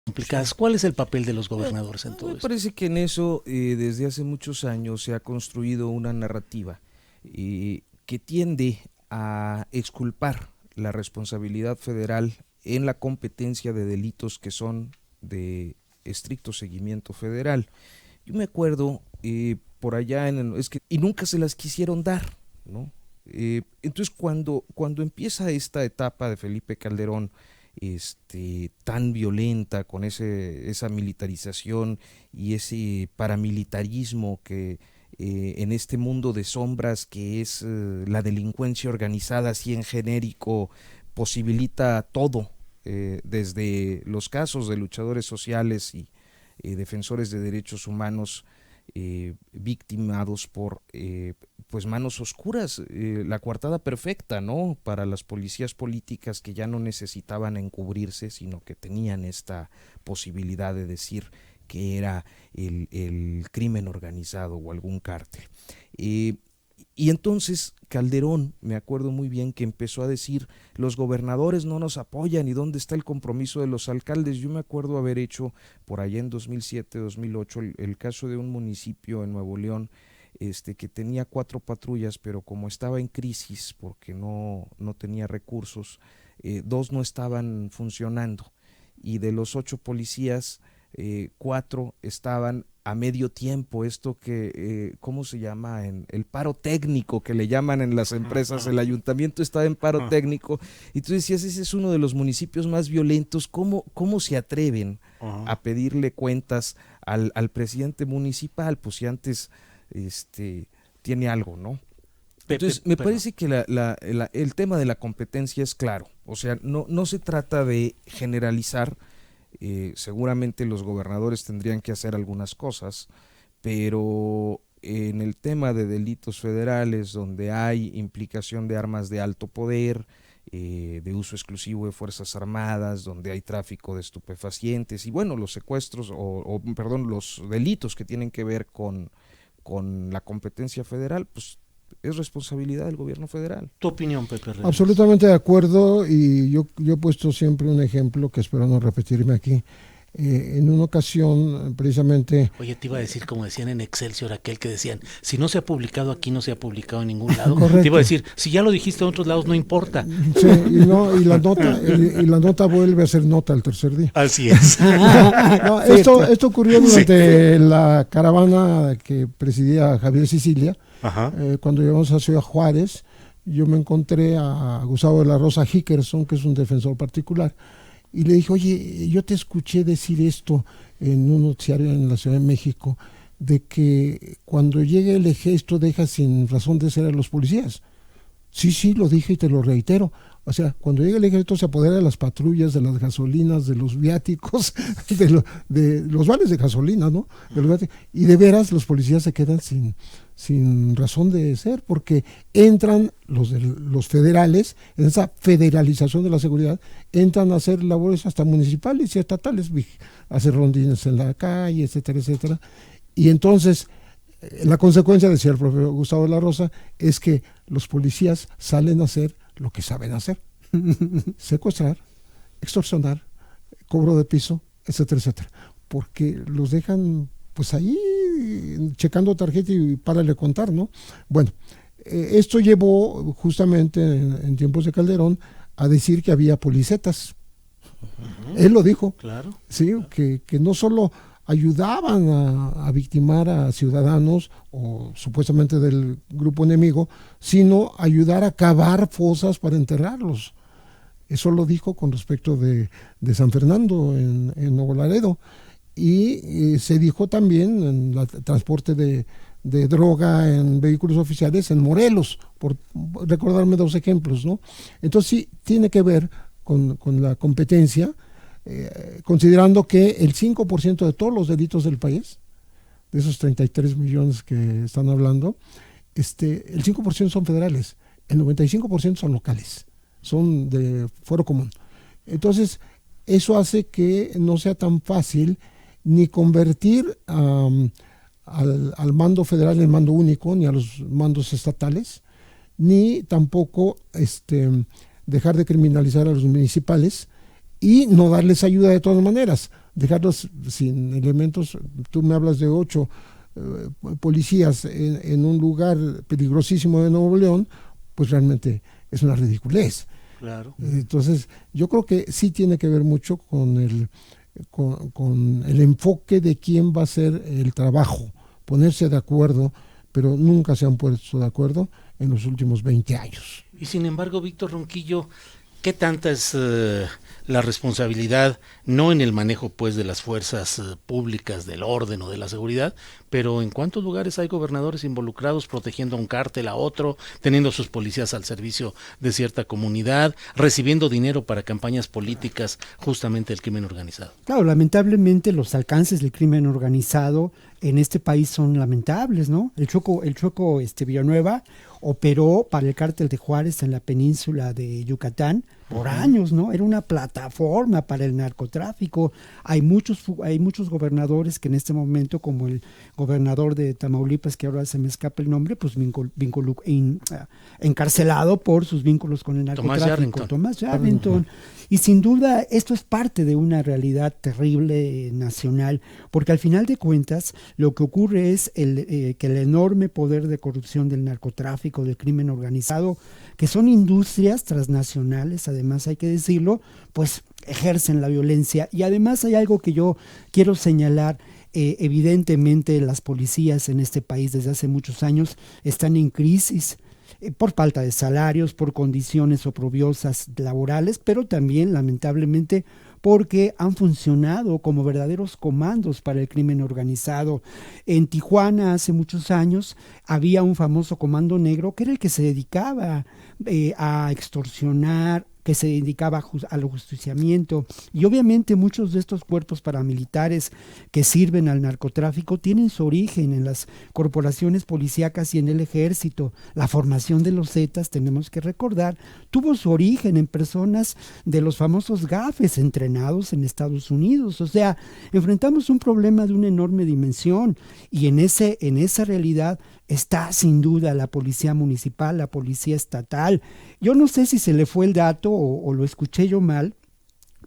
complicados, ¿cuál es el papel de los gobernadores en todo esto? Me parece que en eso desde hace muchos años se ha construido una narrativa que tiende a exculpar la responsabilidad federal en la competencia de delitos que son de estricto seguimiento federal. Yo me acuerdo por allá y nunca se las quisieron dar, ¿no? Entonces cuando empieza esta etapa de Felipe Calderón tan violenta, con esa militarización y ese paramilitarismo que en este mundo de sombras que es la delincuencia organizada, así en genérico, posibilita todo, desde los casos de luchadores sociales y defensores de derechos humanos victimados por pues manos oscuras, la coartada perfecta, ¿no? Para las policías políticas que ya no necesitaban encubrirse, sino que tenían esta posibilidad de decir que era el crimen organizado o algún cártel. Y entonces Calderón, me acuerdo muy bien que empezó a decir, los gobernadores no nos apoyan y dónde está el compromiso de los alcaldes. Yo me acuerdo haber hecho por allá en 2007, 2008 el caso de un municipio en Nuevo León que tenía 4 patrullas, pero como estaba en crisis porque no tenía recursos, 2 no estaban funcionando y de los 8 policías, 4 estaban a medio tiempo, esto que, ¿cómo se llama? El paro técnico que le llaman en las empresas, el ayuntamiento estaba en paro técnico, y tú decías, ese es uno de los municipios más violentos, ¿cómo se atreven a pedirle cuentas al presidente municipal? Pues si antes tiene algo, ¿no? Entonces, me parece que el tema de la competencia es claro, o sea, no se trata de generalizar. Seguramente los gobernadores tendrían que hacer algunas cosas, pero en el tema de delitos federales donde hay implicación de armas de alto poder, de uso exclusivo de fuerzas armadas, donde hay tráfico de estupefacientes y bueno, los secuestros los delitos que tienen que ver con la competencia federal, pues es responsabilidad del gobierno federal. ¿Tu opinión, Pepe Reyes? Absolutamente de acuerdo, y yo he puesto siempre un ejemplo que espero no repetirme aquí. En una ocasión, precisamente... Oye, te iba a decir, como decían en Excelsior, aquel que decían, si no se ha publicado aquí, no se ha publicado en ningún lado. Correcto. Te iba a decir, si ya lo dijiste en otros lados, no importa. Sí, y la nota vuelve a ser nota el tercer día. Así es. No, esto ocurrió durante la caravana que presidía Javier Sicilia. Cuando llegamos a Ciudad Juárez, yo me encontré a Gustavo de la Rosa Hickerson, que es un defensor particular, y le dije, oye, yo te escuché decir esto en un noticiario en la Ciudad de México, de que cuando llegue el ejército deja sin razón de ser a los policías. Sí, lo dije y te lo reitero. O sea, cuando llega el ejército se apodera de las patrullas, de las gasolinas, de los viáticos, de los vales de gasolina, ¿no? Y de veras los policías se quedan sin razón de ser, porque entran los federales, en esa federalización de la seguridad, entran a hacer labores hasta municipales y estatales, hacer rondines en la calle, etcétera, etcétera. Y entonces, la consecuencia, decía el propio Gustavo de la Rosa, es que los policías salen a hacer lo que saben hacer: secuestrar, extorsionar, cobro de piso, etcétera, etcétera, porque los dejan pues ahí checando tarjeta y párale a contar, ¿no? Bueno, esto llevó justamente en tiempos de Calderón a decir que había policetas. Él lo dijo, claro, sí, claro. Que no solo ayudaban a victimar a ciudadanos o supuestamente del grupo enemigo, sino ayudar a cavar fosas para enterrarlos. Eso lo dijo con respecto de San Fernando en Nuevo Laredo, y se dijo también en el transporte de droga en vehículos oficiales en Morelos, por recordarme 2 ejemplos, ¿no? Entonces sí tiene que ver con la competencia, considerando que el 5% de todos los delitos del país, de esos 33 millones que están hablando, el 5% son federales, el 95% son locales, son de fuero común. Entonces, eso hace que no sea tan fácil ni convertir al mando federal en mando único, ni a los mandos estatales, ni tampoco dejar de criminalizar a los municipales y no darles ayuda de todas maneras, dejarlos sin elementos. Tú me hablas de 8 policías en un lugar peligrosísimo de Nuevo León, pues realmente es una ridiculez. Claro. Entonces, yo creo que sí tiene que ver mucho con el enfoque de quién va a hacer el trabajo, ponerse de acuerdo, pero nunca se han puesto de acuerdo en los últimos 20 años. Y sin embargo, Víctor Ronquillo, ¿qué tanta es la responsabilidad, no en el manejo pues de las fuerzas públicas, del orden o de la seguridad, pero en cuántos lugares hay gobernadores involucrados protegiendo a un cártel, a otro, teniendo a sus policías al servicio de cierta comunidad, recibiendo dinero para campañas políticas justamente del crimen organizado? Claro, lamentablemente los alcances del crimen organizado en este país son lamentables, ¿no? El Chueco Villanueva operó para el cártel de Juárez en la península de Yucatán por años, ¿no? Era una plataforma para el narcotráfico. Hay muchos gobernadores que en este momento, como el gobernador de Tamaulipas, que ahora se me escapa el nombre, pues encarcelado por sus vínculos con el narcotráfico. Tomás Yarrington. Y sin duda esto es parte de una realidad terrible nacional, porque al final de cuentas lo que ocurre es que el enorme poder de corrupción del narcotráfico, del crimen organizado, que son industrias transnacionales, además hay que decirlo, pues ejercen la violencia. Y además hay algo que yo quiero señalar. Evidentemente las policías en este país desde hace muchos años están en crisis, por falta de salarios, por condiciones oprobiosas laborales, pero también lamentablemente porque han funcionado como verdaderos comandos para el crimen organizado. En Tijuana hace muchos años había un famoso comando negro que era el que se dedicaba a extorsionar, que se dedicaba al ajusticiamiento, y obviamente muchos de estos cuerpos paramilitares que sirven al narcotráfico tienen su origen en las corporaciones policíacas y en el ejército. La formación de los Zetas, tenemos que recordar, tuvo su origen en personas de los famosos gafes entrenados en Estados Unidos. O sea, enfrentamos un problema de una enorme dimensión, y en esa realidad está sin duda la policía municipal, la policía estatal. Yo no sé si se le fue el dato o lo escuché yo mal,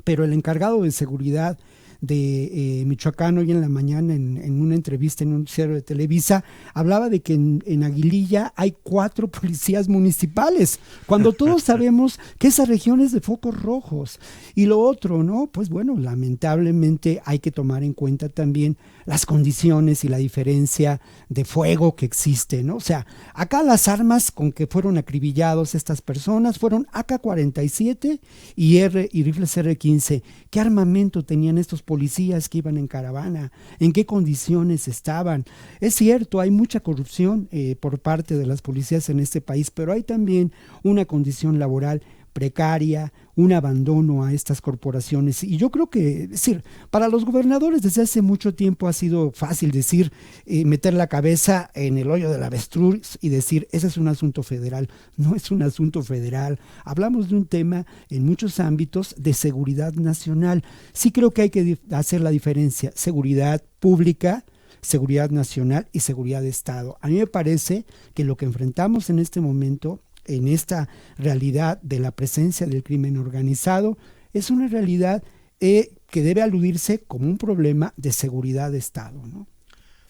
pero el encargado de seguridad de Michoacán hoy en la mañana en una entrevista en un noticiero de Televisa, hablaba de que en Aguililla hay 4 policías municipales, cuando todos sabemos que esa región es de focos rojos. Y lo otro, ¿no? Pues bueno, lamentablemente hay que tomar en cuenta también las condiciones y la diferencia de fuego que existe, ¿no? O sea, acá las armas con que fueron acribillados estas personas fueron AK-47 y rifles R-15. ¿Qué armamento tenían estos policías que iban en caravana? ¿En qué condiciones estaban? Es cierto, hay mucha corrupción por parte de las policías en este país, pero hay también una condición laboral precaria, un abandono a estas corporaciones. Y yo creo que, es decir, para los gobernadores desde hace mucho tiempo ha sido fácil decir, meter la cabeza en el hoyo del avestruz y decir, ese es un asunto federal. No es un asunto federal. Hablamos de un tema en muchos ámbitos de seguridad nacional. Sí creo que hay que hacer la diferencia, seguridad pública, seguridad nacional y seguridad de Estado. A mí me parece que lo que enfrentamos en este momento, en esta realidad de la presencia del crimen organizado, es una realidad que debe aludirse como un problema de seguridad de Estado, ¿no?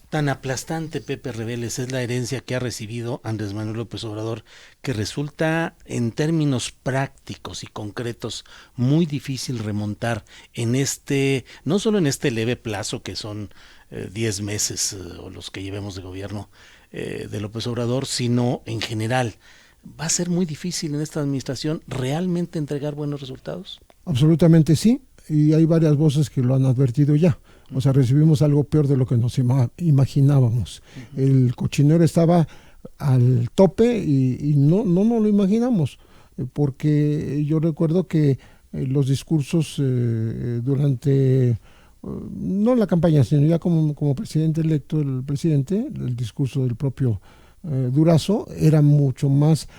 Tan aplastante, Pepe Reveles, es la herencia que ha recibido Andrés Manuel López Obrador, que resulta en términos prácticos y concretos muy difícil remontar en no solo en este leve plazo que son 10 meses o los que llevemos de gobierno de López Obrador, sino en general. ¿Va a ser muy difícil en esta administración realmente entregar buenos resultados? Absolutamente sí, y hay varias voces que lo han advertido ya. O sea, recibimos algo peor de lo que nos imaginábamos. El cochinero estaba al tope y no lo imaginamos, porque yo recuerdo que los discursos durante, no la campaña, sino ya como presidente electo, el discurso del propio Durazo era mucho más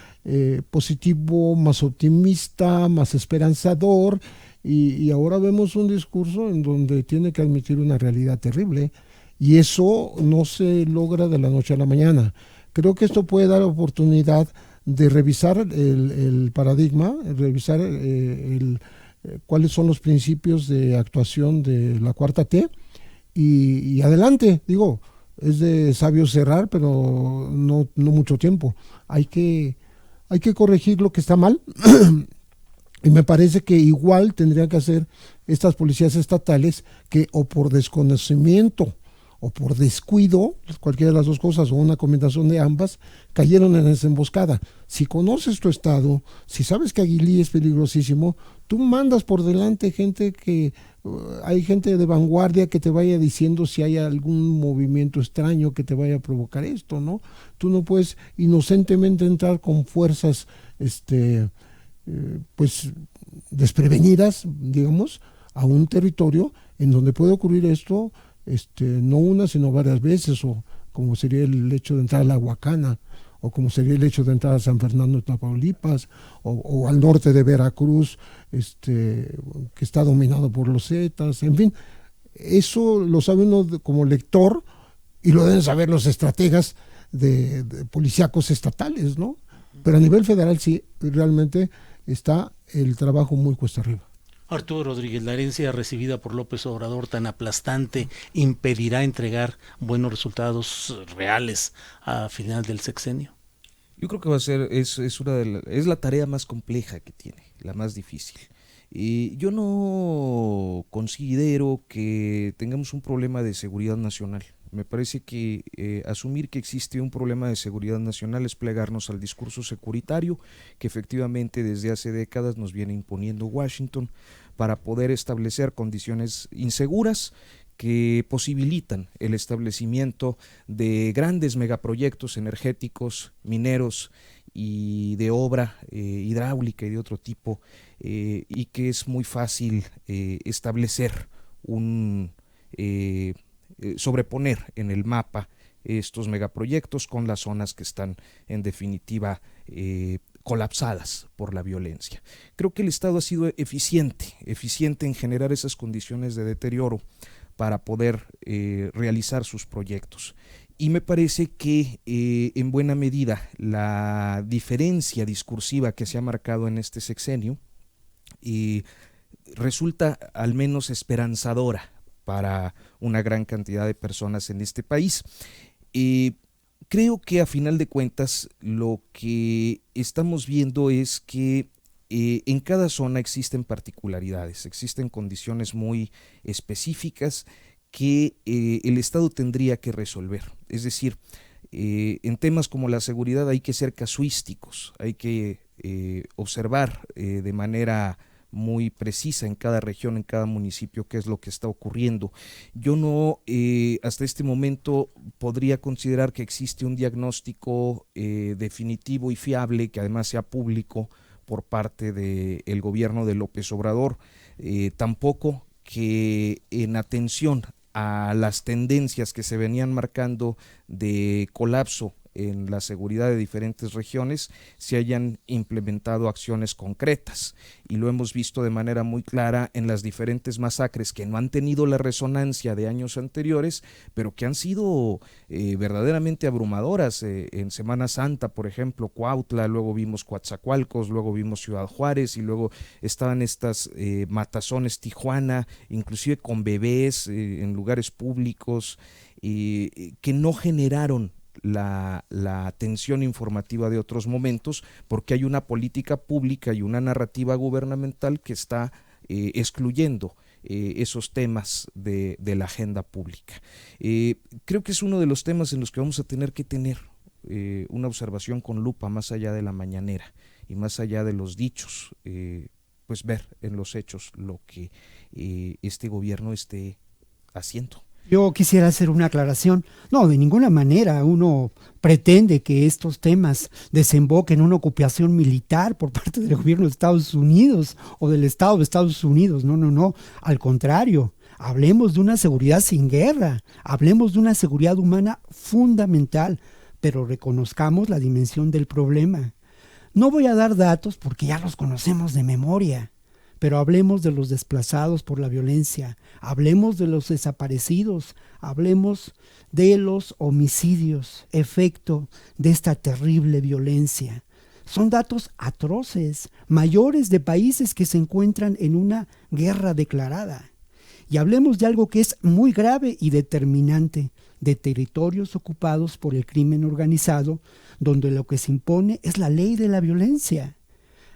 positivo, más optimista, más esperanzador, y ahora vemos un discurso en donde tiene que admitir una realidad terrible, y eso no se logra de la noche a la mañana. Creo que esto puede dar oportunidad de revisar el paradigma, revisar cuáles son los principios de actuación de la Cuarta T, y adelante, digo, es de sabio cerrar, pero no mucho tiempo. Hay que corregir lo que está mal y me parece que igual tendrían que hacer estas policías estatales que o por desconocimiento o por descuido, cualquiera de las dos cosas o una combinación de ambas, cayeron en esa emboscada. Si conoces tu estado, si sabes que Aguililla es peligrosísimo, tú mandas por delante gente hay gente de vanguardia que te vaya diciendo si hay algún movimiento extraño que te vaya a provocar esto, ¿no? Tú no puedes inocentemente entrar con fuerzas pues desprevenidas, digamos, a un territorio en donde puede ocurrir esto, no una sino varias veces, o como sería el hecho de entrar a la Huacana, o como sería el hecho de entrar a San Fernando de Tamaulipas, o al norte de Veracruz, que está dominado por los Zetas, en fin, eso lo sabe uno como lector, y lo deben saber los estrategas de policíacos estatales, ¿no? Pero a nivel federal sí, realmente está el trabajo muy cuesta arriba. Arturo Rodríguez, ¿la herencia recibida por López Obrador tan aplastante impedirá entregar buenos resultados reales a final del sexenio? Yo creo que va a ser, es la tarea más compleja que tiene, la más difícil. Y yo no considero que tengamos un problema de seguridad nacional. Me parece que asumir que existe un problema de seguridad nacional es plegarnos al discurso securitario que efectivamente desde hace décadas nos viene imponiendo Washington para poder establecer condiciones inseguras que posibilitan el establecimiento de grandes megaproyectos energéticos, mineros y de obra hidráulica y de otro tipo, y que es muy fácil establecer sobreponer en el mapa estos megaproyectos con las zonas que están en definitiva colapsadas por la violencia. Creo que el Estado ha sido eficiente en generar esas condiciones de deterioro para poder realizar sus proyectos. Y me parece que en buena medida la diferencia discursiva que se ha marcado en este sexenio resulta al menos esperanzadora para una gran cantidad de personas en este país. Creo que a final de cuentas lo que estamos viendo es que en cada zona existen particularidades, existen condiciones muy específicas que el Estado tendría que resolver. Es decir, en temas como la seguridad hay que ser casuísticos, hay que observar de manera muy precisa en cada región, en cada municipio, qué es lo que está ocurriendo. Yo no, hasta este momento, podría considerar que existe un diagnóstico definitivo y fiable, que además sea público por parte del gobierno de López Obrador. Tampoco que en atención a las tendencias que se venían marcando de colapso en la seguridad de diferentes regiones se hayan implementado acciones concretas, y lo hemos visto de manera muy clara en las diferentes masacres que no han tenido la resonancia de años anteriores, pero que han sido verdaderamente abrumadoras. En Semana Santa, por ejemplo, Cuautla, luego vimos Coatzacoalcos, luego vimos Ciudad Juárez, y luego estaban estas matazones Tijuana, inclusive con bebés en lugares públicos, que no generaron la atención informativa de otros momentos, porque hay una política pública y una narrativa gubernamental que está excluyendo esos temas de la agenda pública. Creo que es uno de los temas en los que vamos a tener que tener una observación con lupa, más allá de la mañanera y más allá de los dichos, pues ver en los hechos lo que este gobierno esté haciendo. Yo quisiera hacer una aclaración. No, de ninguna manera uno pretende que estos temas desemboquen en una ocupación militar por parte del gobierno de Estados Unidos o del Estado de Estados Unidos. No. Al contrario, hablemos de una seguridad sin guerra, hablemos de una seguridad humana fundamental, pero reconozcamos la dimensión del problema. No voy a dar datos porque ya los conocemos de memoria, pero hablemos de los desplazados por la violencia, hablemos de los desaparecidos, hablemos de los homicidios, efecto de esta terrible violencia. Son datos atroces, mayores de países que se encuentran en una guerra declarada. Y hablemos de algo que es muy grave y determinante, de territorios ocupados por el crimen organizado, donde lo que se impone es la ley de la violencia.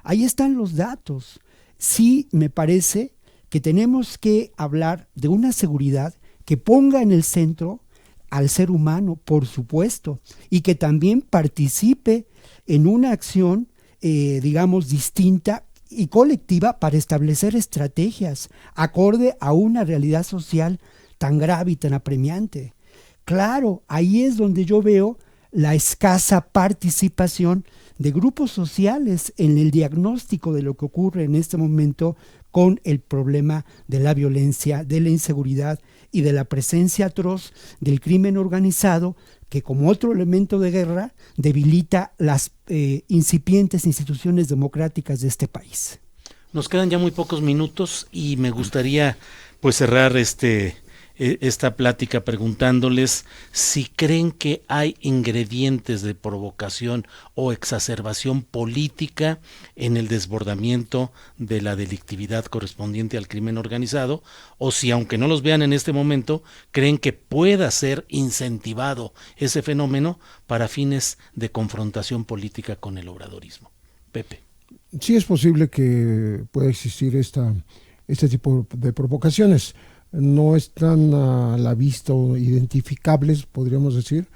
Ahí están los datos. Sí, me parece que tenemos que hablar de una seguridad que ponga en el centro al ser humano, por supuesto, y que también participe en una acción, digamos, distinta y colectiva para establecer estrategias acorde a una realidad social tan grave y tan apremiante. Claro, ahí es donde yo veo la escasa participación de grupos sociales en el diagnóstico de lo que ocurre en este momento con el problema de la violencia, de la inseguridad y de la presencia atroz del crimen organizado, que como otro elemento de guerra debilita las incipientes instituciones democráticas de este país. Nos quedan ya muy pocos minutos y me gustaría pues cerrar esta plática preguntándoles si creen que hay ingredientes de provocación o exacerbación política en el desbordamiento de la delictividad correspondiente al crimen organizado, o si, aunque no los vean en este momento, creen que pueda ser incentivado ese fenómeno para fines de confrontación política con el obradorismo. Pepe. Sí es posible que pueda existir este tipo de provocaciones. No están a la vista o identificables, podríamos decir,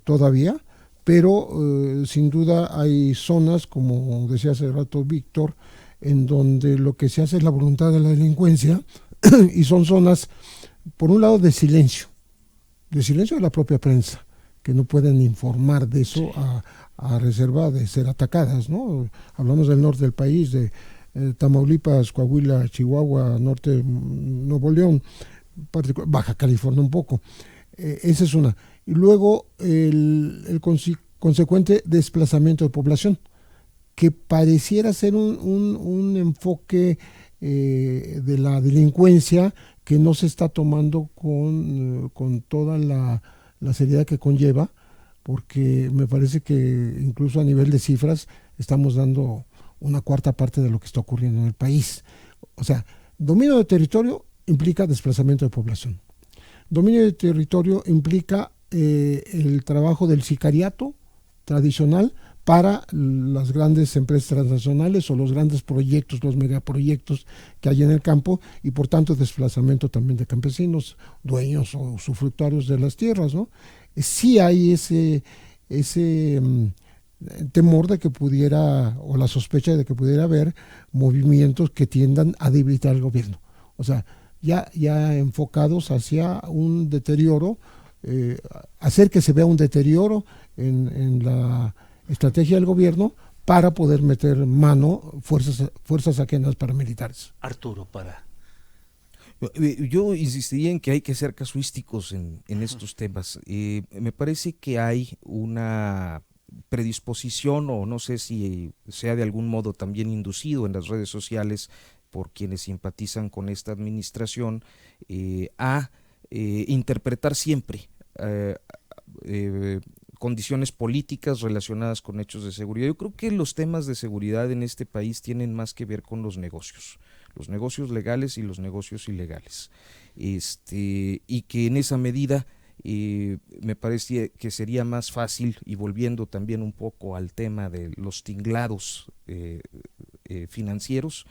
todavía, pero sin duda hay zonas, como decía hace rato Víctor, en donde lo que se hace es la voluntad de la delincuencia y son zonas, por un lado, de silencio de la propia prensa, que no pueden informar de eso a reserva de ser atacadas, ¿no? Hablamos del norte del país, de Tamaulipas, Coahuila, Chihuahua, norte, Nuevo León, Baja California un poco. Esa es una. Y luego el consecuente desplazamiento de población, que pareciera ser un enfoque de la delincuencia que no se está tomando con toda la seriedad que conlleva, porque me parece que incluso a nivel de cifras estamos dando una cuarta parte de lo que está ocurriendo en el país. O sea, dominio de territorio implica desplazamiento de población. Dominio de territorio implica el trabajo del sicariato tradicional para las grandes empresas transnacionales o los grandes proyectos, los megaproyectos que hay en el campo, y por tanto desplazamiento también de campesinos, dueños o usufructuarios de las tierras, ¿no? Sí hay ese temor de que pudiera, o la sospecha de que pudiera haber movimientos que tiendan a debilitar al gobierno. O sea, ya enfocados hacia un deterioro, hacer que se vea un deterioro en la estrategia del gobierno para poder meter mano fuerzas ajenas paramilitares. Arturo, para... Yo insistiría en que hay que ser casuísticos en estos temas. Me parece que hay una predisposición, o no sé si sea de algún modo también inducido en las redes sociales por quienes simpatizan con esta administración, a interpretar siempre condiciones políticas relacionadas con hechos de seguridad. Yo creo que los temas de seguridad en este país tienen más que ver con los negocios legales y los negocios ilegales, y que en esa medida me parece que sería más fácil, y volviendo también un poco al tema de los tinglados financieros,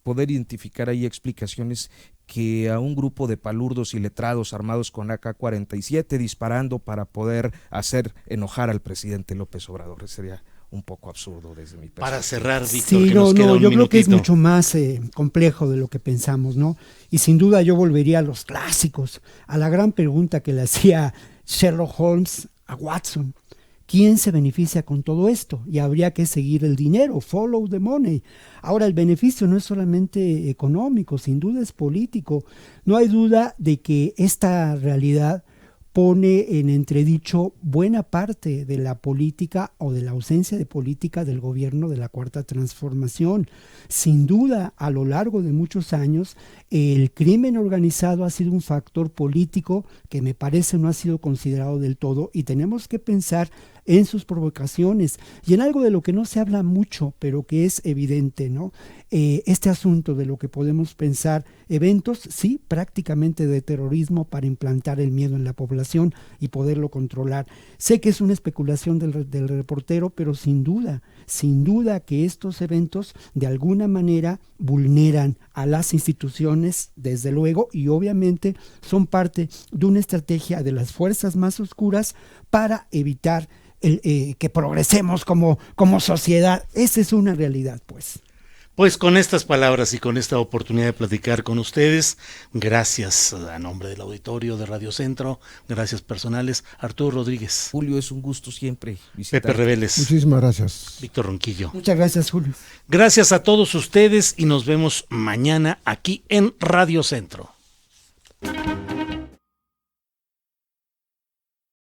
poder identificar ahí explicaciones que a un grupo de palurdos y letrados armados con AK-47 disparando para poder hacer enojar al presidente López Obrador. Sería un poco absurdo desde mi perspectiva. Para cerrar, Víctor, sí, que nos queda un yo minutito. creo que es mucho más complejo de lo que pensamos, ¿no? Y sin duda yo volvería a los clásicos, a la gran pregunta que le hacía Sherlock Holmes a Watson. ¿Quién se beneficia con todo esto? Y habría que seguir el dinero, follow the money. Ahora, el beneficio no es solamente económico, sin duda es político. No hay duda de que esta realidad pone en entredicho buena parte de la política o de la ausencia de política del gobierno de la Cuarta Transformación. Sin duda, a lo largo de muchos años, el crimen organizado ha sido un factor político que me parece no ha sido considerado del todo, y tenemos que pensar en sus provocaciones y en algo de lo que no se habla mucho, pero que es evidente, ¿no? Este asunto de lo que podemos pensar, eventos, sí, prácticamente de terrorismo para implantar el miedo en la población y poderlo controlar. Sé que es una especulación del reportero, pero sin duda que estos eventos de alguna manera vulneran a las instituciones, desde luego, y obviamente son parte de una estrategia de las fuerzas más oscuras para evitar que progresemos como sociedad. Esa es una realidad, pues. Pues con estas palabras y con esta oportunidad de platicar con ustedes, gracias a nombre del auditorio de Radio Centro, gracias personales, Arturo Rodríguez. Julio, es un gusto siempre visitar. Pepe Reveles. Muchísimas gracias. Víctor Ronquillo. Muchas gracias, Julio. Gracias a todos ustedes y nos vemos mañana aquí en Radio Centro.